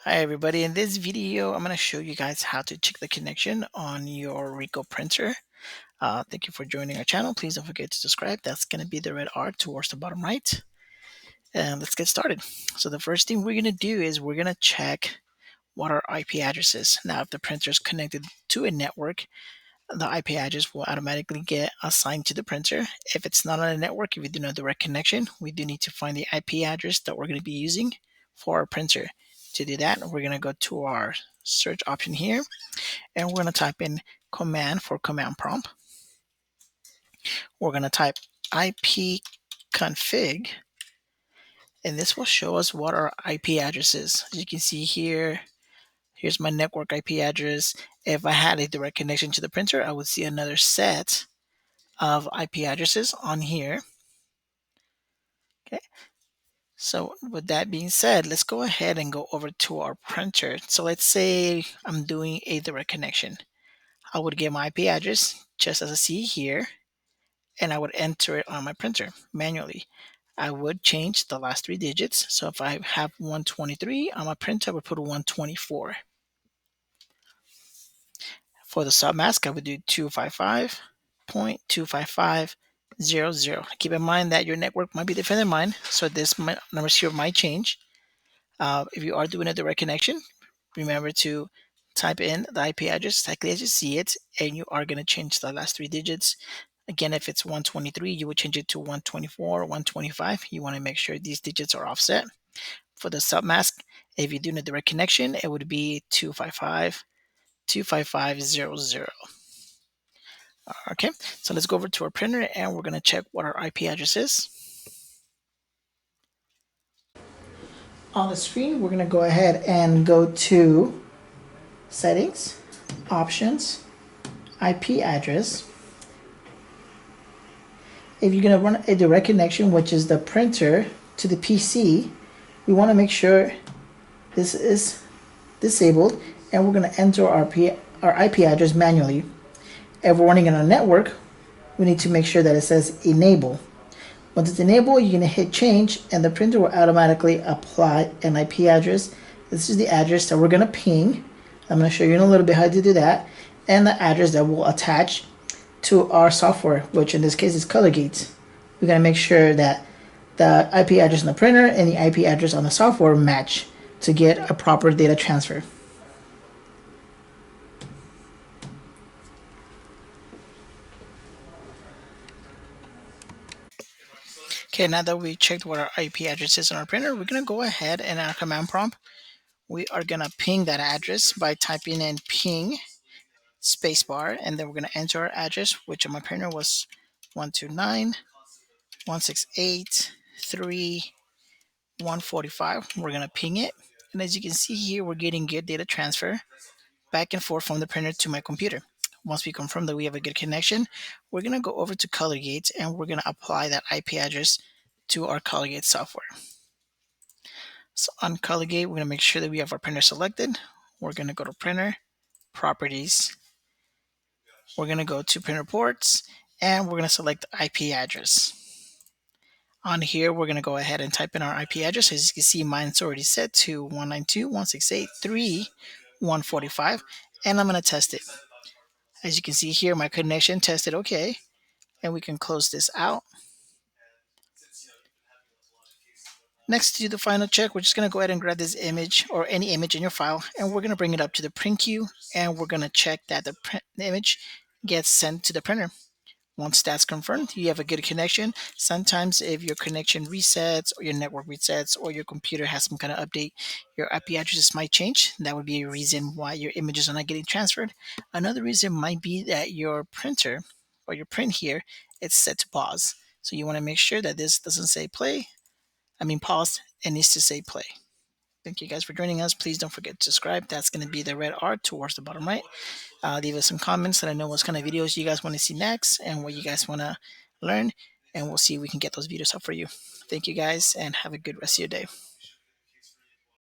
Hi everybody, in this video I'm going to show you guys how to check the connection on your Ricoh printer. Thank you for joining our channel. Please don't forget to subscribe. That's going to be the red R towards the bottom right. And let's get started. So the first thing we're going to do is we're going to check what our IP address is. Now if the printer is connected to a network, the IP address will automatically get assigned to the printer. If it's not on a network, if we do not direct connection, we do need to find the IP address that we're going to be using for our printer. To do that, we're going to go to our search option here, and we're going to type in command for command prompt. We're going to type ipconfig, and this will show us what our IP address is. As you can see here, here's my network IP address. If I had a direct connection to the printer, I would see another set of IP addresses on here. Okay. So with that being said, let's go ahead and go over to our printer. So let's say I'm doing a direct connection. I would get my IP address just as I see here, and I would enter it on my printer manually. I would change the last three digits. So if I have 123 on my printer, I would put 124. For the submask, I would do 255.255.00. Keep in mind that your network might be different than mine, so this number here might change. If you are doing a direct connection, remember to type in the IP address exactly as you see it, and you are going to change the last three digits. Again, if it's 123, you would change it to 124, 125. You want to make sure these digits are offset. For the submask, if you're doing a direct connection, it would be 255.255.00. Okay, so let's go over to our printer and we're going to check what our IP address is. On the screen, we're going to go ahead and go to Settings, Options, IP address. If you're going to run a direct connection, which is the printer to the PC, we want to make sure this is disabled, and we're going to enter our IP address manually. If we're running on a network, we need to make sure that it says Enable. Once it's enabled, you're going to hit change, and the printer will automatically apply an IP address. This is the address that we're going to ping. I'm going to show you in a little bit how to do that, and the address that will attach to our software, which in this case is ColorGate. We're going to make sure that the IP address on the printer and the IP address on the software match to get a proper data transfer. Okay, now that we checked what our IP address is on our printer, we're going to go ahead and our command prompt, we are going to ping that address by typing in ping spacebar, and then we're going to enter our address, which on my printer was 129.168.3.145. We're going to ping it, and as you can see here, we're getting good data transfer back and forth from the printer to my computer. Once we confirm that we have a good connection, we're going to go over to ColorGate and we're going to apply that IP address to our ColorGate software. So on ColorGate, we're going to make sure that we have our printer selected. We're going to go to Printer, Properties. We're going to go to Printer Ports, and we're going to select IP address. On here, we're going to go ahead and type in our IP address. As you can see, mine's already set to 192.168.3.145, and I'm going to test it. As you can see here, my connection tested okay, and we can close this out. Next, to do the final check, we're just going to go ahead and grab this image or any image in your file, and we're going to bring it up to the print queue, and we're going to check that the image gets sent to the printer. Once that's confirmed, you have a good connection. Sometimes if your connection resets or your network resets or your computer has some kind of update, your IP addresses might change. That would be a reason why your images are not getting transferred. Another reason might be that your printer or your print here, it's set to pause. So you want to make sure that this doesn't say pause, it needs to say play. Thank you guys for joining us. Please don't forget to subscribe. That's going to be the red R towards the bottom right. Leave us some comments so I know what kind of videos you guys want to see next and what you guys want to learn. And we'll see if we can get those videos up for you. Thank you guys and have a good rest of your day.